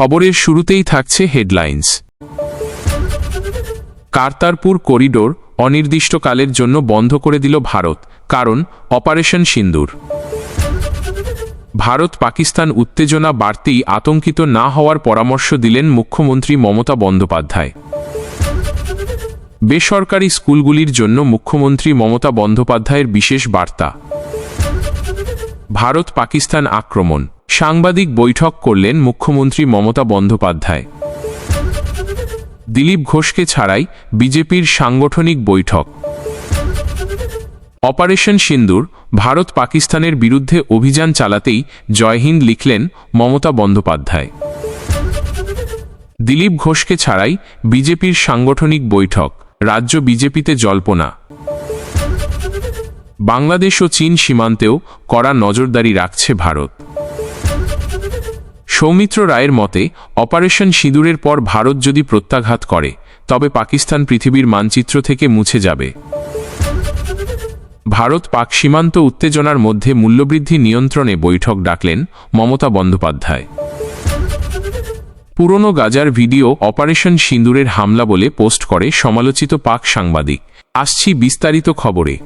খবরের শুরুতেই থাকছে হেডলাইন্স। কারতারপুর করিডোর অনির্দিষ্টকালের জন্য বন্ধ করে দিল ভারত, কারণ অপারেশন সিন্দুর। ভারত পাকিস্তান উত্তেজনা বাড়তেই আতঙ্কিত না হওয়ার পরামর্শ দিলেন মুখ্যমন্ত্রী মমতা বন্দ্যোপাধ্যায়। বেসরকারি স্কুলগুলির জন্য মুখ্যমন্ত্রী মমতা বন্দ্যোপাধ্যায়ের বিশেষ বার্তা। ভারত পাকিস্তান আক্রমণ, সাংবাদিক বৈঠক করলেন মুখ্যমন্ত্রী মমতা বন্দ্যোপাধ্যায়। দিলীপ ঘোষকে ছাড়াই বিজেপির সাংগঠনিক বৈঠক। অপারেশন সিন্দুর, ভারত পাকিস্তানের বিরুদ্ধে অভিযান চালাতেই জয় হিন্দ লিখলেন মমতা বন্দ্যোপাধ্যায়। দিলীপ ঘোষকে ছাড়াই বিজেপির সাংগঠনিক বৈঠক, রাজ্য বিজেপিতে জল্পনা। বাংলাদেশ ও চীন সীমান্তেও কড়া নজরদারি রাখছে ভারত। সৌমিত্র রায়ের মতে, অপারেশন সিঁদুরের পর ভারত যদি প্রত্যাঘাত করে তবে পাকিস্তান পৃথিবীর মানচিত্র থেকে মুছে যাবে। ভারত পাক সীমান্ত উত্তেজনার মধ্যে মূল্যবৃদ্ধি নিয়ন্ত্রণে বৈঠক ডাকলেন মমতা বন্দ্যোপাধ্যায়। পুরনো গাজার ভিডিও অপারেশন সিঁদুরের হামলা বলে পোস্ট করে সমালোচিত পাক সাংবাদিক। আসছি বিস্তারিত খবরে।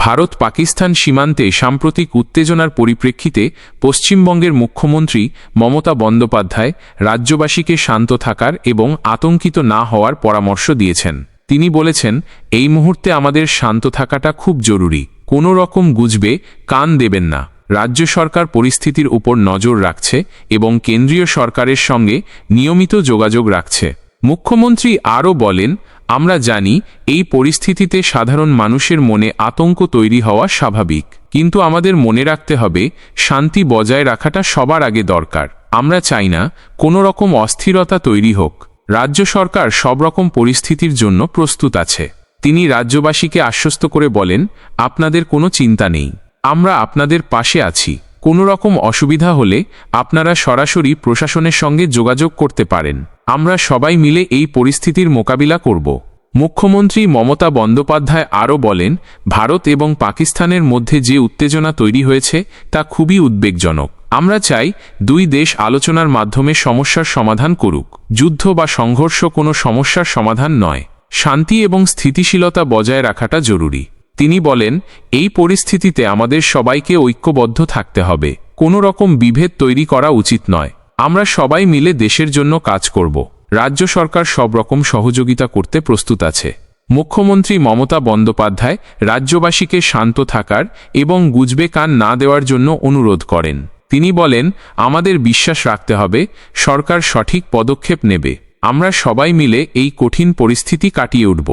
ভারত পাকিস্তান সীমান্তে সাম্প্রতিক উত্তেজনার পরিপ্রেক্ষিতে পশ্চিমবঙ্গের মুখ্যমন্ত্রী মমতা বন্দ্যোপাধ্যায় রাজ্যবাসীকে শান্ত থাকার এবং আতঙ্কিত না হওয়ার পরামর্শ দিয়েছেন। তিনি বলেছেন, এই মুহূর্তে আমাদের শান্ত থাকাটা খুব জরুরি। কোনো রকম গুজবে কান দেবেন না। রাজ্য সরকার পরিস্থিতির উপর নজর রাখছে এবং কেন্দ্রীয় সরকারের সঙ্গে নিয়মিত যোগাযোগ রাখছে। মুখ্যমন্ত্রী আরও বলেন, আমরা জানি এই পরিস্থিতিতে সাধারণ মানুষের মনে আতঙ্ক তৈরি হওয়া স্বাভাবিক, কিন্তু আমাদের মনে রাখতে হবে শান্তি বজায় রাখাটা সবার আগে দরকার। আমরা চাই না কোনো রকম অস্থিরতা তৈরি হোক। রাজ্য সরকার সব রকম পরিস্থিতির জন্য প্রস্তুত আছে। তিনি রাজ্যবাসীকে আশ্বস্ত করে বলেন, আপনাদের কোনো চিন্তা নেই, আমরা আপনাদের পাশে আছি। কোনো রকম অসুবিধা হলে আপনারা সরাসরি প্রশাসনের সঙ্গে যোগাযোগ করতে পারেন। আমরা সবাই মিলে এই পরিস্থিতির মোকাবিলা করব। মুখ্যমন্ত্রী মমতা বন্দ্যোপাধ্যায় আরও বলেন, ভারত এবং পাকিস্তানের মধ্যে যে উত্তেজনা তৈরি হয়েছে তা খুবই উদ্বেগজনক। আমরা চাই দুই দেশ আলোচনার মাধ্যমে সমস্যার সমাধান করুক। যুদ্ধ বা সংঘর্ষ কোনো সমস্যার সমাধান নয়। শান্তি এবং স্থিতিশীলতা বজায় রাখাটা জরুরি। তিনি বলেন, এই পরিস্থিতিতে আমাদের সবাইকে ঐক্যবদ্ধ থাকতে হবে। কোনো রকম বিভেদ তৈরি করা উচিত নয়। আমরা সবাই মিলে দেশের জন্য কাজ করব। রাজ্য সরকার সব রকম সহযোগিতা করতে প্রস্তুত আছে। মুখ্যমন্ত্রী মমতা বন্দ্যোপাধ্যায় রাজ্যবাসীকে শান্ত থাকার এবং গুজবে কান না দেওয়ার জন্য অনুরোধ করেন। তিনি বলেন, আমাদের বিশ্বাস রাখতে হবে সরকার সঠিক পদক্ষেপ নেবে। আমরা সবাই মিলে এই কঠিন পরিস্থিতি কাটিয়ে উঠব।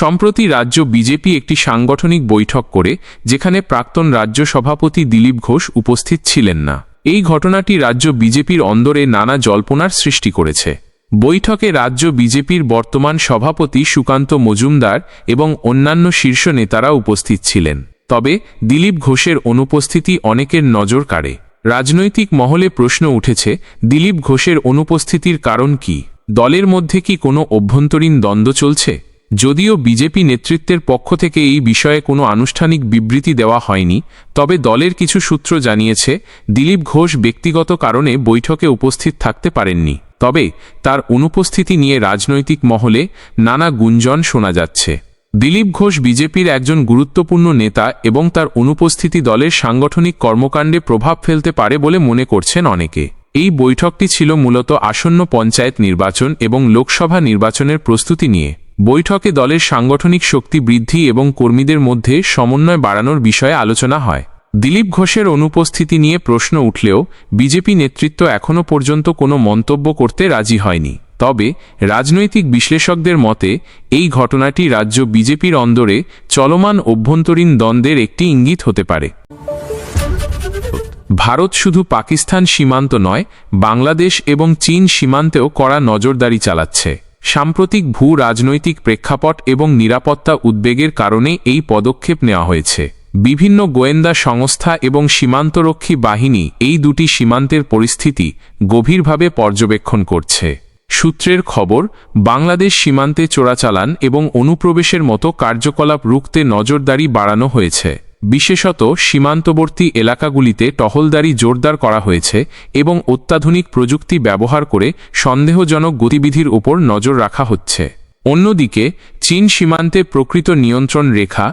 সম্প্রতি রাজ্য বিজেপি একটি সাংগঠনিক বৈঠক করে, যেখানে প্রাক্তন রাজ্য সভাপতি দিলীপ ঘোষ উপস্থিত ছিলেন না। এই ঘটনাটি রাজ্য বিজেপির অন্দরে নানা জল্পনার সৃষ্টি করেছে। বৈঠকে রাজ্য বিজেপির বর্তমান সভাপতি সুকান্ত মজুমদার এবং অন্যান্য শীর্ষ নেতারা উপস্থিত ছিলেন। তবে দিলীপ ঘোষের অনুপস্থিতি অনেকের নজর কাড়ে। রাজনৈতিক মহলে প্রশ্ন উঠেছে, দিলীপ ঘোষের অনুপস্থিতির কারণ কি? দলের মধ্যে কি কোনো অভ্যন্তরীণ দ্বন্দ্ব চলছে? যদিও বিজেপি নেতৃত্বের পক্ষ থেকে এই বিষয়ে কোনো আনুষ্ঠানিক বিবৃতি দেওয়া হয়নি, তবে দলের কিছু সূত্র জানিয়েছে দিলীপ ঘোষ ব্যক্তিগত কারণে বৈঠকে উপস্থিত থাকতে পারেননি। তবে তার অনুপস্থিতি নিয়ে রাজনৈতিক মহলে নানা গুঞ্জন শোনা যাচ্ছে। দিলীপ ঘোষ বিজেপির একজন গুরুত্বপূর্ণ নেতা এবং তার অনুপস্থিতি দলের সাংগঠনিক কর্মকাণ্ডে প্রভাব ফেলতে পারে বলে মনে করছেন অনেকে। এই বৈঠকটি ছিল মূলত আসন্ন পঞ্চায়েত নির্বাচন এবং লোকসভা নির্বাচনের প্রস্তুতি নিয়ে। বৈঠকে দলের সাংগঠনিক শক্তি বৃদ্ধি এবং কর্মীদের মধ্যে সমন্বয় বাড়ানোর বিষয়ে আলোচনা হয়। দিলীপ ঘোষের অনুপস্থিতি নিয়ে প্রশ্ন উঠলেও বিজেপি নেতৃত্ব এখনও পর্যন্ত কোনো মন্তব্য করতে রাজি হয়নি। তবে রাজনৈতিক বিশ্লেষকদের মতে এই ঘটনাটি রাজ্য বিজেপির অন্দরে চলমান অভ্যন্তরীণ দ্বন্দ্বের একটি ইঙ্গিত হতে পারে। ভারত শুধু পাকিস্তান সীমান্ত নয়, বাংলাদেশ এবং চীন সীমান্তেও কড়া নজরদারি চালাচ্ছে। সাম্প্রতিক ভূ রাজনৈতিক প্রেক্ষাপট এবং নিরাপত্তা উদ্বেগের কারণে এই পদক্ষেপ নেওয়া হয়েছে। বিভিন্ন গোয়েন্দা সংস্থা এবং সীমান্তরক্ষী বাহিনী এই দুটি সীমান্তের পরিস্থিতি গভীরভাবে পর্যবেক্ষণ করছে। সূত্রের খবর, বাংলাদেশ সীমান্তে চোরাচালান এবং অনুপ্রবেশের মতো কার্যকলাপ রুখতে নজরদারি বাড়ানো হয়েছে। বিশেষত সীমান্তবর্তী এলাকাগুলিতে টহলদারি জোরদার করা হয়েছে এবং অত্যাধুনিক প্রযুক্তি ব্যবহার করে সন্দেহজনক গতিবিধির উপর নজর রাখা হচ্ছে। অন্যদিকে চীন সীমান্তে প্রকৃত নিয়ন্ত্রণ রেখা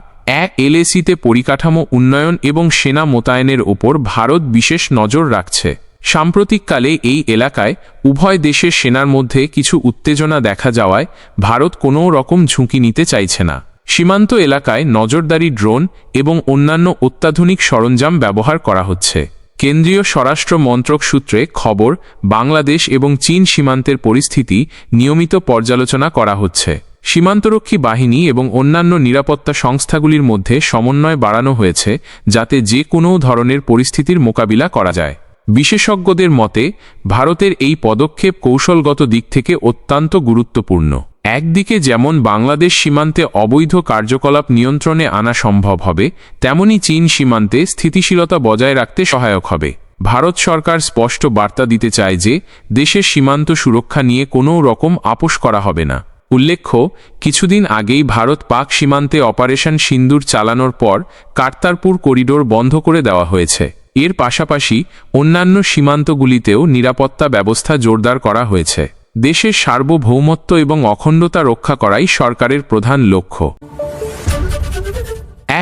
LAC-তে পরিকাঠামো উন্নয়ন এবং সেনা মোতায়েনের উপর ভারত বিশেষ নজর রাখছে। সাম্প্রতিককালে এই এলাকায় উভয় দেশের সেনার মধ্যে কিছু উত্তেজনা দেখা যাওয়ায় ভারত কোনো রকম ঝুঁকি নিতে চাইছে না। সীমান্ত এলাকায় নজরদারি ড্রোন এবং অন্যান্য অত্যাধুনিক সরঞ্জাম ব্যবহার করা হচ্ছে। কেন্দ্রীয় স্বরাষ্ট্র মন্ত্রক সূত্রে খবর, বাংলাদেশ এবং চীন সীমান্তের পরিস্থিতি নিয়মিত পর্যালোচনা করা হচ্ছে। সীমান্তরক্ষী বাহিনী এবং অন্যান্য নিরাপত্তা সংস্থাগুলির মধ্যে সমন্বয় বাড়ানো হয়েছে যাতে যে কোনো ধরনের পরিস্থিতির মোকাবিলা করা যায়। বিশেষজ্ঞদের মতে ভারতের এই পদক্ষেপ কৌশলগত দিক থেকে অত্যন্ত গুরুত্বপূর্ণ। একদিকে যেমন বাংলাদেশ সীমান্তে অবৈধ কার্যকলাপ নিয়ন্ত্রণে আনা সম্ভব হবে, তেমনি চীন সীমান্তে স্থিতিশীলতা বজায় রাখতে সহায়ক হবে। ভারত সরকার স্পষ্ট বার্তা দিতে চায় যে দেশের সীমান্ত সুরক্ষা নিয়ে কোনো রকম আপোষ করা হবে না। উল্লেখ্য, কিছুদিন আগেই ভারত পাক সীমান্তে অপারেশন সিন্দুর চালানোর পর কারতারপুর করিডোর বন্ধ করে দেওয়া হয়েছে। এর পাশাপাশি অন্যান্য সীমান্তগুলিতেও নিরাপত্তা ব্যবস্থা জোরদার করা হয়েছে। দেশের সার্বভৌমত্ব এবং অখণ্ডতা রক্ষা করাই সরকারের প্রধান লক্ষ্য।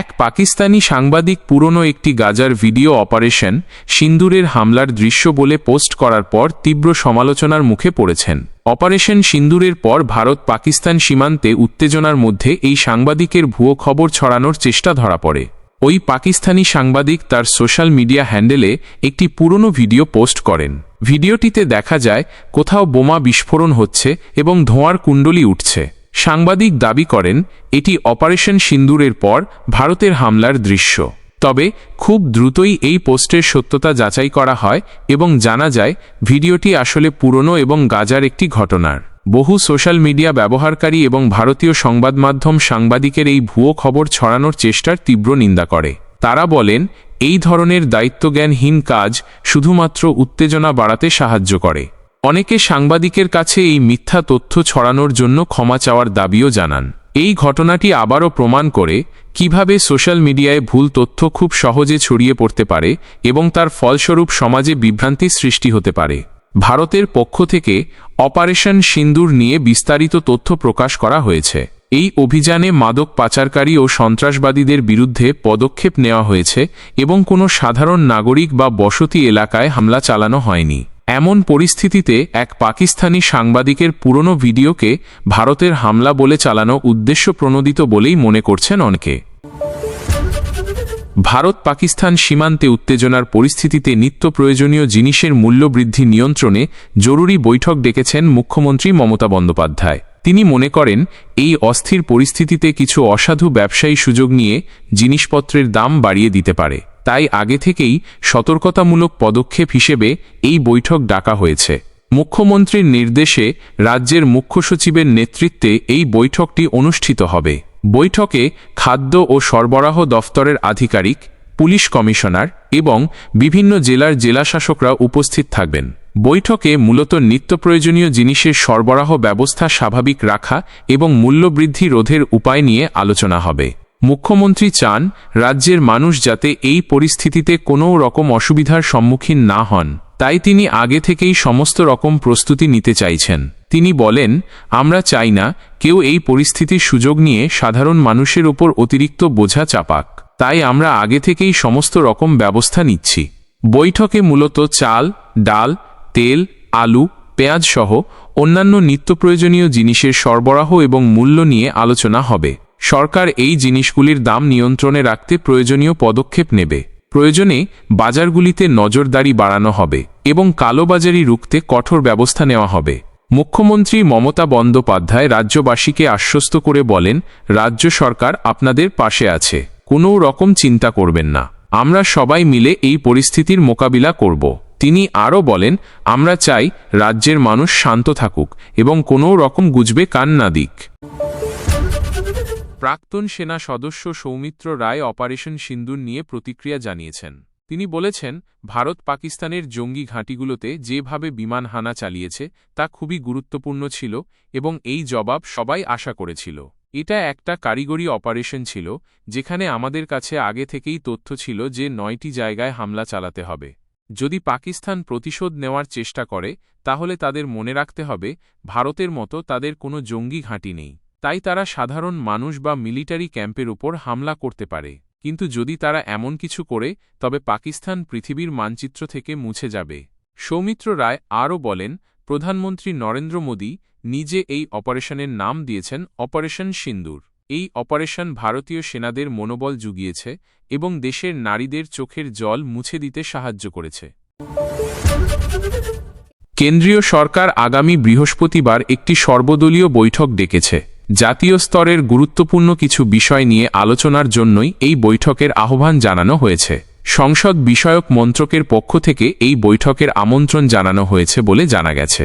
এক পাকিস্তানি সাংবাদিক পুরনো একটি গাজার ভিডিও অপারেশন সিন্দুরের হামলার দৃশ্য বলে পোস্ট করার পর তীব্র সমালোচনার মুখে পড়েছেন। অপারেশন সিন্দুরের পর ভারত পাকিস্তান সীমান্তে উত্তেজনার মধ্যে এই সাংবাদিকের ভুয়ো খবর ছড়ানোর চেষ্টা ধরা পড়ে। ওই পাকিস্তানি সাংবাদিক তার সোশ্যাল মিডিয়া হ্যান্ডেলে একটি পুরনো ভিডিও পোস্ট করেন। ভিডিওটিতে দেখা যায় কোথাও বোমা বিস্ফোরণ হচ্ছে এবং ধোঁয়ার কুণ্ডলী উঠছে। সাংবাদিক দাবি করেন এটি অপারেশন সিন্দুরের পর ভারতের হামলার দৃশ্য। তবে খুব দ্রুতই এই পোস্টের সত্যতা যাচাই করা হয় এবং জানা যায় ভিডিওটি আসলে পুরনো এবং গাজার একটি ঘটনার। বহু সোশ্যাল মিডিয়া ব্যবহারকারী এবং ভারতীয় সংবাদ মাধ্যম সাংবাদিকের এই ভুয়ো খবর ছড়ানোর চেষ্টার তীব্র নিন্দা করে। তারা বলেন এই ধরনের দায়িত্বজ্ঞানহীন কাজ শুধুমাত্র উত্তেজনা বাড়াতে সাহায্য করে। অনেকে সাংবাদিকের কাছে এই মিথ্যা তথ্য ছড়ানোর জন্য ক্ষমা চাওয়ার দাবিও জানান। এই ঘটনাটি আবারও প্রমাণ করে কিভাবে সোশ্যাল মিডিয়ায় ভুল তথ্য খুব সহজে ছড়িয়ে পড়তে পারে এবং তার ফলস্বরূপ সমাজে বিভ্রান্তির সৃষ্টি হতে পারে। ভারতের পক্ষ থেকে অপারেশন সিন্দুর নিয়ে বিস্তারিত তথ্য প্রকাশ করা হয়েছে। এই অভিযানে মাদক পাচারকারী ও সন্ত্রাসবাদীদের বিরুদ্ধে পদক্ষেপ নেওয়া হয়েছে এবং কোনো সাধারণ নাগরিক বা বসতি এলাকায় হামলা চালানো হয়নি। এমন পরিস্থিতিতে এক পাকিস্তানি সাংবাদিকের পুরনো ভিডিওকে ভারতের হামলা বলে চালানো উদ্দেশ্যপ্রণোদিত বলেই মনে করছেন অনেকে। ভারত পাকিস্তান সীমান্তে উত্তেজনার পরিস্থিতিতে নিত্য প্রয়োজনীয় জিনিসের মূল্যবৃদ্ধি নিয়ন্ত্রণে জরুরি বৈঠক ডেকেছেন মুখ্যমন্ত্রী মমতা বন্দ্যোপাধ্যায়। তিনি মনে করেন এই অস্থির পরিস্থিতিতে কিছু অসাধু ব্যবসায়ী সুযোগ নিয়ে জিনিসপত্রের দাম বাড়িয়ে দিতে পারে। তাই আগে থেকেই সতর্কতামূলক পদক্ষেপ হিসেবে এই বৈঠক ডাকা হয়েছে। মুখ্যমন্ত্রীর নির্দেশে রাজ্যের মুখ্য সচিবের নেতৃত্বে এই বৈঠকটি অনুষ্ঠিত হবে। বৈঠকে খাদ্য ও সরবরাহ দফতরের আধিকারিক, পুলিশ কমিশনার এবং বিভিন্ন জেলার জেলাশাসকরা উপস্থিত থাকবেন। বৈঠকে মূলত নিত্যপ্রয়োজনীয় জিনিসের সরবরাহ ব্যবস্থা স্বাভাবিক রাখা এবং মূল্যবৃদ্ধি রোধের উপায় নিয়ে আলোচনা হবে। মুখ্যমন্ত্রী চান রাজ্যের মানুষ যাতে এই পরিস্থিতিতে কোনো রকম অসুবিধার সম্মুখীন না হন, তাই তিনি আগে থেকেই সমস্ত রকম প্রস্তুতি নিতে চাইছেন। তিনি বলেন, আমরা চাই না কেউ এই পরিস্থিতির সুযোগ নিয়ে সাধারণ মানুষের উপর অতিরিক্ত বোঝা চাপাক, তাই আমরা আগে থেকেই সমস্ত রকম ব্যবস্থা নিচ্ছি। বৈঠকে মূলত চাল, ডাল, তেল, আলু, পেঁয়াজ সহ অন্যান্য নিত্যপ্রয়োজনীয় জিনিসের সরবরাহ এবং মূল্য নিয়ে আলোচনা হবে। সরকার এই জিনিসগুলির দাম নিয়ন্ত্রণে রাখতে প্রয়োজনীয় পদক্ষেপ নেবে। প্রয়োজনে বাজারগুলিতে নজরদারি বাড়ানো হবে এবং কালোবাজারি রুখতে কঠোর ব্যবস্থা নেওয়া হবে। মুখ্যমন্ত্রী মমতা বন্দ্যোপাধ্যায় রাজ্যবাসীকে আশ্বস্ত করে বলেন, রাজ্য সরকার আপনাদের পাশে আছে, কোনো রকম চিন্তা করবেন না, আমরা সবাই মিলে এই পরিস্থিতির মোকাবিলা করব। তিনি আরও বলেন, আমরা চাই রাজ্যের মানুষ শান্ত থাকুক এবং কোনো রকম গুজবে কান না দিক। প্রাক্তন সেনা সদস্য সৌমিত্র রায় অপারেশন সিন্দুর নিয়ে প্রতিক্রিয়া জানিয়েছেন। তিনি বলেছেন, ভারত পাকিস্তানের জঙ্গি ঘাঁটিগুলোতে যেভাবে বিমান হানা চালিয়েছে তা খুবই গুরুত্বপূর্ণ ছিল এবং এই জবাব সবাই আশা করেছিল। এটা একটা কারিগরি অপারেশন ছিল, যেখানে আমাদের কাছে আগে থেকেই তথ্য ছিল যে 9টি জায়গায় হামলা চালাতে হবে। যদি পাকিস্তান প্রতিশোধ নেওয়ার চেষ্টা করে, তাহলে তাদের মনে রাখতে হবে ভারতের মতো তাদের কোনো জঙ্গি ঘাঁটি নেই। তাই তারা সাধারণ মানুষ বা মিলিটারি ক্যাম্পের উপর হামলা করতে পারে। কিন্তু যদি তারা এমন কিছু করে, তবে পাকিস্তান পৃথিবীর মানচিত্র থেকে মুছে যাবে। সৌমিত্র রায় আরও বলেন, প্রধানমন্ত্রী নরেন্দ্র মোদী নিজে এই অপারেশনের নাম দিয়েছেন অপারেশন সিন্দুর। এই অপারেশন ভারতীয় সেনাদের মনোবল জুগিয়েছে এবং দেশের নারীদের চোখের জল মুছে দিতে সাহায্য করেছে। কেন্দ্রীয় সরকার আগামী বৃহস্পতিবার একটি সর্বদলীয় বৈঠক ডেকেছে। জাতীয় স্তরের গুরুত্বপূর্ণ কিছু বিষয় নিয়ে আলোচনার জন্যই এই বৈঠকের আহ্বান জানানো হয়েছে। সংসদ বিষয়ক মন্ত্রকের পক্ষ থেকে এই বৈঠকের আমন্ত্রণ জানানো হয়েছে বলে জানা গেছে।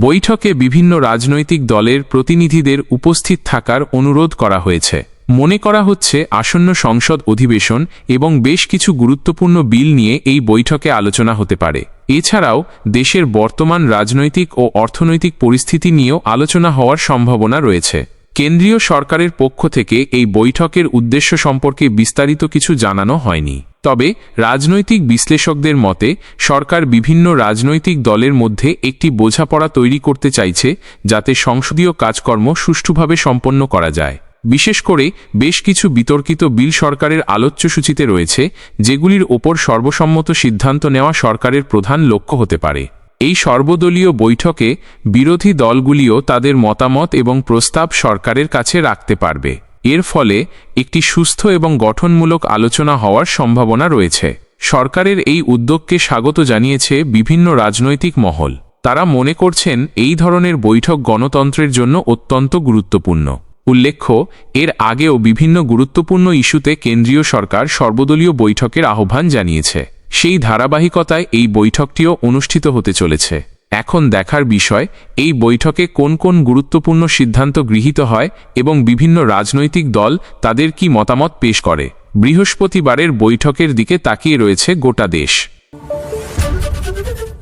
বৈঠকে বিভিন্ন রাজনৈতিক দলের প্রতিনিধিদের উপস্থিত থাকার অনুরোধ করা হয়েছে। মনে করা হচ্ছে আসন্ন সংসদ অধিবেশন এবং বেশ কিছু গুরুত্বপূর্ণ বিল নিয়ে এই বৈঠকে আলোচনা হতে পারে। এছাড়াও দেশের বর্তমান রাজনৈতিক ও অর্থনৈতিক পরিস্থিতি নিয়েও আলোচনা হওয়ার সম্ভাবনা রয়েছে। কেন্দ্রীয় সরকারের পক্ষ থেকে এই বৈঠকের উদ্দেশ্য সম্পর্কে বিস্তারিত কিছু জানানো হয়নি। তবে রাজনৈতিক বিশ্লেষকদের মতে সরকার বিভিন্ন রাজনৈতিক দলের মধ্যে একটি বোঝাপড়া তৈরি করতে চাইছে, যাতে সংসদীয় কাজকর্ম সুষ্ঠুভাবে সম্পন্ন করা যায়। বিশেষ করে বেশ কিছু বিতর্কিত বিল সরকারের আলোচ্যসূচিতে রয়েছে, যেগুলির ওপর সর্বসম্মত সিদ্ধান্ত নেওয়া সরকারের প্রধান লক্ষ্য হতে পারে। এই সর্বদলীয় বৈঠকে বিরোধী দলগুলিও তাদের মতামত এবং প্রস্তাব সরকারের কাছে রাখতে পারবে। এর ফলে একটি সুস্থ এবং গঠনমূলক আলোচনা হওয়ার সম্ভাবনা রয়েছে। সরকারের এই উদ্যোগকে স্বাগত জানিয়েছে বিভিন্ন রাজনৈতিক মহল। তারা মনে করছেন এই ধরনের বৈঠক গণতন্ত্রের জন্য অত্যন্ত গুরুত্বপূর্ণ। উল্লেখ্য, এর আগেও বিভিন্ন গুরুত্বপূর্ণ ইস্যুতে কেন্দ্রীয় সরকার সর্বদলীয় বৈঠকের আহ্বান জানিয়েছে। সেই ধারাবাহিকতায় এই বৈঠকটিও অনুষ্ঠিত হতে চলেছে। এখন দেখার বিষয়, এই বৈঠকে কোন কোন গুরুত্বপূর্ণ সিদ্ধান্ত গৃহীত হয় এবং বিভিন্ন রাজনৈতিক দল তাদের কি মতামত পেশ করে। বৃহস্পতিবারের বৈঠকের দিকে তাকিয়ে রয়েছে গোটা দেশ।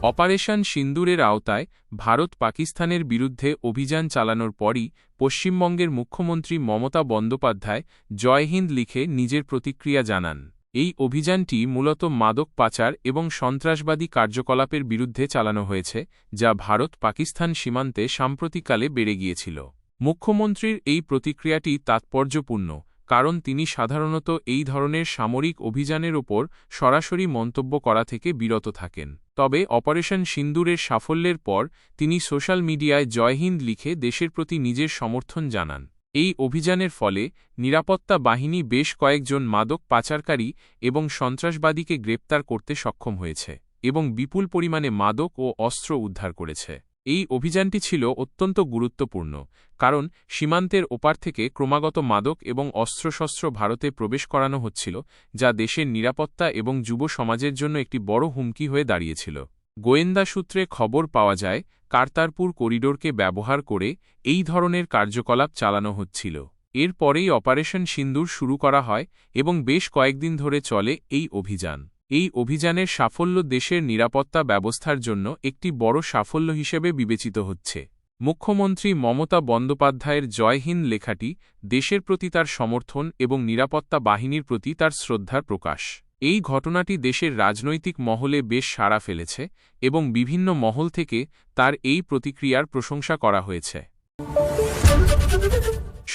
অপারেশন সিন্দুরের আওতায় ভারত পাকিস্তানের বিরুদ্ধে অভিযান চালানোর পরই পশ্চিমবঙ্গের মুখ্যমন্ত্রী মমতা বন্দ্যোপাধ্যায় জয় হিন্দ লিখে নিজের প্রতিক্রিয়া জানান। এই অভিযানটি মূলত মাদক পাচার এবং সন্ত্রাসবাদী কার্যকলাপের বিরুদ্ধে চালানো হয়েছে, যা ভারত পাকিস্তান সীমান্তে সাম্প্রতিককালে বেড়ে গিয়েছিল। মুখ্যমন্ত্রীর এই প্রতিক্রিয়াটি তাৎপর্যপূর্ণ, কারণ তিনি সাধারণত এই ধরনের সামরিক অভিযানের ওপর সরাসরি মন্তব্য করা থেকে বিরত থাকেন। তবে অপারেশন সিন্দুরের সাফল্যের পর তিনি সোশ্যাল মিডিয়ায় জয় হিন্দ লিখে দেশের প্রতি নিজের সমর্থন জানান। এই অভিযানের ফলে নিরাপত্তা বাহিনী বেশ কয়েকজন মাদক পাচারকারী এবং সন্ত্রাসবাদীকে গ্রেপ্তার করতে সক্ষম হয়েছে এবং বিপুল পরিমাণে মাদক ও অস্ত্র উদ্ধার করেছে। এই অভিযানটি ছিল অত্যন্ত গুরুত্বপূর্ণ, কারণ সীমান্তের ওপার থেকে ক্রমাগত মাদক এবং অস্ত্রশস্ত্র ভারতে প্রবেশ করানো হচ্ছিল, যা দেশের নিরাপত্তা এবং যুব সমাজের জন্য একটি বড় হুমকি হয়ে দাঁড়িয়েছিল। গোয়েন্দা সূত্রে খবর পাওয়া যায়, কারতারপুর করিডোরকে ব্যবহার করে এই ধরনের কার্যকলাপ চালানো হচ্ছিল। এর পরেই অপারেশন সিন্দুর শুরু করা হয় এবং বেশ কয়েকদিন ধরে চলে এই অভিযান। এই অভিযানের সাফল্য দেশের নিরাপত্তা ব্যবস্থার জন্য একটি বড় সাফল্য হিসেবে বিবেচিত হচ্ছে। মুখ্যমন্ত্রী মমতা বন্দ্যোপাধ্যায়ের জয় হিন্দ লেখাটি দেশের প্রতি তার সমর্থন এবং নিরাপত্তা বাহিনীর প্রতি তার শ্রদ্ধার প্রকাশ। এই ঘটনাটি দেশের রাজনৈতিক মহলে বেশ সাড়া ফেলেছে এবং বিভিন্ন মহল থেকে তার এই প্রতিক্রিয়ার প্রশংসা করা হয়েছে।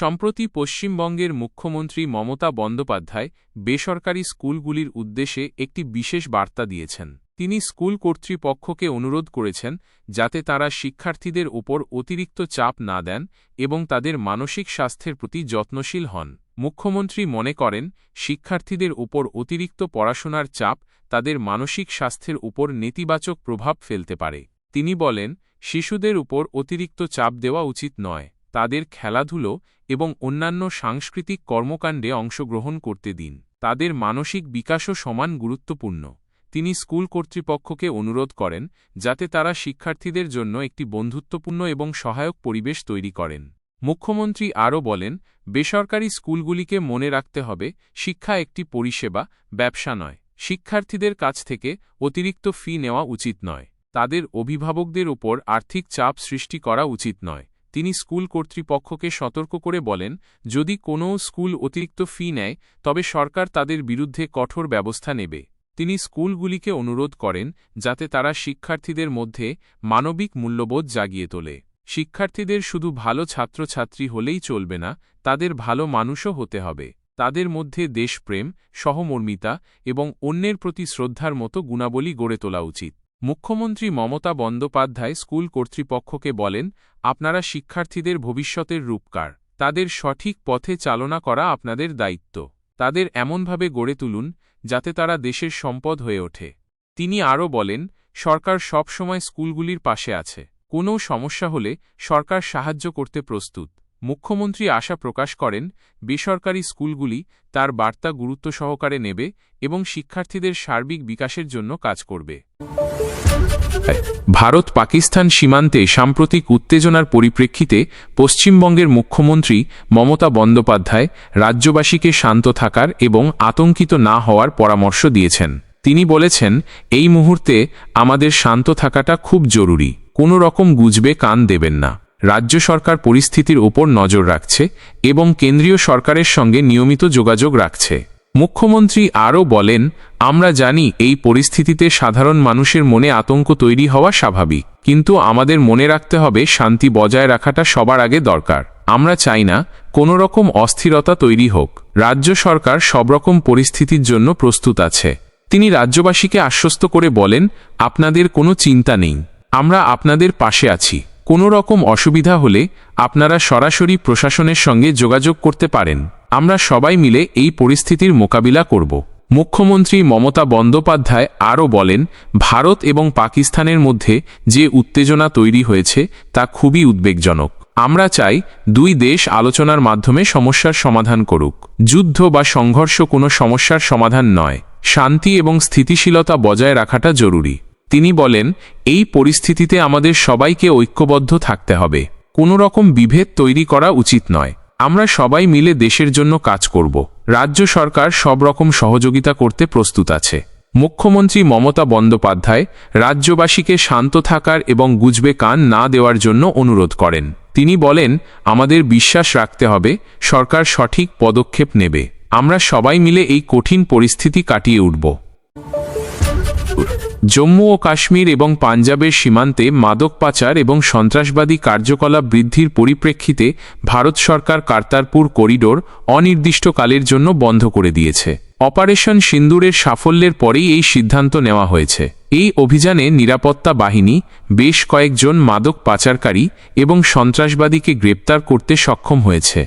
সম্প্রতি পশ্চিমবঙ্গের মুখ্যমন্ত্রী মমতা বন্দ্যোপাধ্যায় বেসরকারি স্কুলগুলির উদ্দেশ্যে একটি বিশেষ বার্তা দিয়েছেন। তিনি স্কুল কর্তৃপক্ষকে অনুরোধ করেছেন যাতে তারা শিক্ষার্থীদের উপর অতিরিক্ত চাপ না দেন এবং তাদের মানসিক স্বাস্থ্যের প্রতি যত্নশীল হন। মুখ্যমন্ত্রী মনে করেন, শিক্ষার্থীদের উপর অতিরিক্ত পড়াশোনার চাপ তাদের মানসিক স্বাস্থ্যের উপর নেতিবাচক প্রভাব ফেলতে পারে। তিনি বলেন, শিশুদের উপর অতিরিক্ত চাপ দেওয়া উচিত নয়। তাদের খেলাধুলো এবং অন্যান্য সাংস্কৃতিক কর্মকাণ্ডে অংশগ্রহণ করতে দিন। তাদের মানসিক বিকাশও সমান গুরুত্বপূর্ণ। তিনি স্কুল কর্তৃপক্ষকে অনুরোধ করেন যাতে তারা শিক্ষার্থীদের জন্য একটি বন্ধুত্বপূর্ণ এবং সহায়ক পরিবেশ তৈরি করেন। মুখ্যমন্ত্রী আরও বলেন, বেসরকারি স্কুলগুলিকে মনে রাখতে হবে, শিক্ষা একটি পরিষেবা, ব্যবসা নয়। শিক্ষার্থীদের কাছ থেকে অতিরিক্ত ফি নেওয়া উচিত নয়। তাদের অভিভাবকদের উপর আর্থিক চাপ সৃষ্টি করা উচিত নয়। তিনি স্কুল কর্তৃপক্ষকে সতর্ক করে বলেন, যদি কোনো স্কুল অতিরিক্ত ফি নেয় তবে সরকার তাদের বিরুদ্ধে কঠোর ব্যবস্থা নেবে। তিনি স্কুলগুলিকে অনুরোধ করেন যাতে তারা শিক্ষার্থীদের মধ্যে মানবিক মূল্যবোধ জাগিয়ে তোলে। শিক্ষার্থীদের শুধু ভালো ছাত্রছাত্রী হলেই চলবে না, তাদের ভালো মানুষও হতে হবে। তাদের মধ্যে দেশপ্রেম, সহমর্মিতা এবং অন্যের প্রতি শ্রদ্ধার মতো গুণাবলী গড়ে তোলা উচিত। মুখ্যমন্ত্রী মমতা বন্দ্যোপাধ্যায় স্কুল কর্তৃপক্ষকে বলেন, আপনারা শিক্ষার্থীদের ভবিষ্যতের রূপকার। তাদের সঠিক পথে চালনা করা আপনাদের দায়িত্ব। তাদের এমনভাবে গড়ে তুলুন যাতে তারা দেশের সম্পদ হয়ে ওঠে। তিনি আরও বলেন, সরকার সব সময় স্কুলগুলির পাশে আছে। কোনো সমস্যা হলে সরকার সাহায্য করতে প্রস্তুত। মুখ্যমন্ত্রী আশা প্রকাশ করেন, বেসরকারি স্কুলগুলি তার বার্তা গুরুত্ব সহকারে নেবে এবং শিক্ষার্থীদের সার্বিক বিকাশের জন্য কাজ করবে। ভারত পাকিস্তান সীমান্তে সাম্প্রতিক উত্তেজনার পরিপ্রেক্ষিতে পশ্চিমবঙ্গের মুখ্যমন্ত্রী মমতা বন্দ্যোপাধ্যায় রাজ্যবাসীকে শান্ত থাকার এবং আতঙ্কিত না হওয়ার পরামর্শ দিয়েছেন। তিনি বলেছেন, এই মুহূর্তে আমাদের শান্ত থাকাটা খুব জরুরি। কোনো রকম গুজবে কান দেবেন না। রাজ্য সরকার পরিস্থিতির ওপর নজর রাখছে এবং কেন্দ্রীয় সরকারের সঙ্গে নিয়মিত যোগাযোগ রাখছে। মুখ্যমন্ত্রী আরও বলেন, আমরা জানি এই পরিস্থিতিতে সাধারণ মানুষের মনে আতঙ্ক তৈরি হওয়া স্বাভাবিক, কিন্তু আমাদের মনে রাখতে হবে শান্তি বজায় রাখাটা সবার আগে দরকার। আমরা চাই না কোনো রকম অস্থিরতা তৈরি হোক। রাজ্য সরকার সব রকম পরিস্থিতির জন্য প্রস্তুত আছে। তিনি রাজ্যবাসীকে আশ্বস্ত করে বলেন, আপনাদের কোনো চিন্তা নেই, আমরা আপনাদের পাশে আছি। কোনো রকম অসুবিধা হলে আপনারা সরাসরি প্রশাসনের সঙ্গে যোগাযোগ করতে পারেন। আমরা সবাই মিলে এই পরিস্থিতির মোকাবিলা করব। মুখ্যমন্ত্রী মমতা বন্দ্যোপাধ্যায় আরও বলেন, ভারত এবং পাকিস্তানের মধ্যে যে উত্তেজনা তৈরি হয়েছে তা খুবই উদ্বেগজনক। আমরা চাই দুই দেশ আলোচনার মাধ্যমে সমস্যার সমাধান করুক। যুদ্ধ বা সংঘর্ষ কোনো সমস্যার সমাধান নয়। শান্তি এবং স্থিতিশীলতা বজায় রাখাটা জরুরি। তিনি বলেন, এই পরিস্থিতিতে আমাদের সবাইকে ঐক্যবদ্ধ থাকতে হবে। কোনো রকম বিভেদ তৈরি করা উচিত নয়। আমরা সবাই মিলে দেশের জন্য কাজ করব। রাজ্য সরকার সব রকম সহযোগিতা করতে প্রস্তুত আছে। মুখ্যমন্ত্রী মমতা বন্দ্যোপাধ্যায় রাজ্যবাসীকে শান্ত থাকার এবং গুজবে কান না দেওয়ার জন্য অনুরোধ করেন। তিনি বলেন, আমাদের বিশ্বাস রাখতে হবে সরকার সঠিক পদক্ষেপ নেবে। আমরা সবাই মিলে এই কঠিন পরিস্থিতি কাটিয়ে উঠব। জম্মু ও কাশ্মীর এবং পাঞ্জাবের সীমান্তে মাদক পাচার এবং সন্ত্রাসবাদী কার্যকলাপ বৃদ্ধির পরিপ্রেক্ষিতে ভারত সরকার কারতারপুর করিডোর অনির্দিষ্টকালের জন্য বন্ধ করে দিয়েছে। অপারেশন সিন্দুরের সাফল্যের পরেই এই সিদ্ধান্ত নেওয়া হয়েছে। এই অভিযানে নিরাপত্তা বাহিনী বেশ কয়েকজন মাদক পাচারকারী এবং সন্ত্রাসবাদীকে গ্রেপ্তার করতে সক্ষম হয়েছে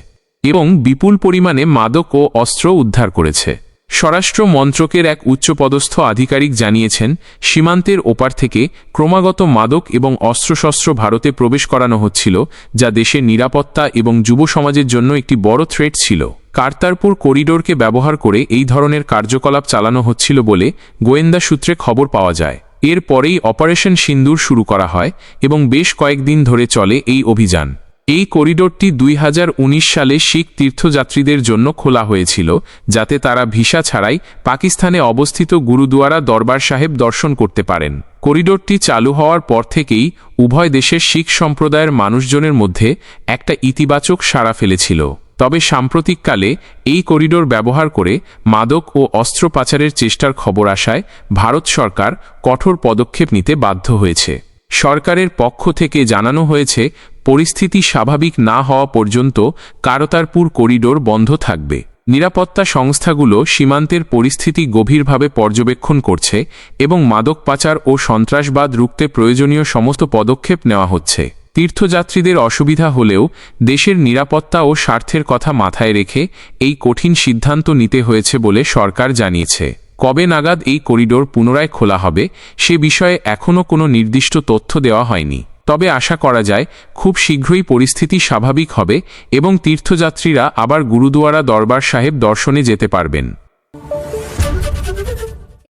এবং বিপুল পরিমাণে মাদক ও অস্ত্র উদ্ধার করেছে। স্বরাষ্ট্র মন্ত্রকের এক উচ্চপদস্থ আধিকারিক জানিয়েছেন, সীমান্তের ওপার থেকে ক্রমাগত মাদক এবং অস্ত্রশস্ত্র ভারতে প্রবেশ করানো হচ্ছিল, যা দেশের নিরাপত্তা এবং যুব সমাজের জন্য একটি বড় থ্রেট ছিল। কারতারপুর করিডোরকে ব্যবহার করে এই ধরনের কার্যকলাপ চালানো হচ্ছিল বলে গোয়েন্দা সূত্রে খবর পাওয়া যায়। এর পরেই অপারেশন সিন্দুর শুরু করা হয় এবং বেশ কয়েকদিন ধরে চলে এই অভিযান। এই করিডোরটি 2019 সালে শিখ তীর্থযাত্রীদের জন্য খোলা হয়েছিল, যাতে তারা ভিসা ছাড়াই পাকিস্তানে অবস্থিত গুরুদুয়ারা দরবার সাহেব দর্শন করতে পারেন। করিডোরটি চালু হওয়ার পর থেকেই উভয় দেশের শিখ সম্প্রদায়ের মানুষজনের মধ্যে একটা ইতিবাচক সাড়া ফেলেছিল। তবে সাম্প্রতিককালে এই করিডোর ব্যবহার করে মাদক ও অস্ত্র পাচারের চেষ্টার খবর আসায় ভারত সরকার কঠোর পদক্ষেপ নিতে বাধ্য হয়েছে। সরকারের পক্ষ থেকে জানানো হয়েছে, পরিস্থিতি স্বাভাবিক না হওয়া পর্যন্ত কারতারপুর করিডোর বন্ধ থাকবে। নিরাপত্তা সংস্থাগুলো সীমান্তের পরিস্থিতি গভীরভাবে পর্যবেক্ষণ করছে এবং মাদক পাচার ও সন্ত্রাসবাদ রুখতে প্রয়োজনীয় সমস্ত পদক্ষেপ নেওয়া হচ্ছে। তীর্থযাত্রীদের অসুবিধা হলেও দেশের নিরাপত্তা ও স্বার্থের কথা মাথায় রেখে এই কঠিন সিদ্ধান্ত নিতে হয়েছে বলে সরকার জানিয়েছে। কবে নাগাদ এই করিডোর পুনরায় খোলা হবে সে বিষয়ে এখনও কোনো নির্দিষ্ট তথ্য দেওয়া হয়নি। তবে আশা করা যায় খুব শীঘ্রই পরিস্থিতি স্বাভাবিক হবে এবং তীর্থযাত্রীরা আবার গুরুদুয়ারা দরবার সাহেব দর্শনে যেতে পারবেন।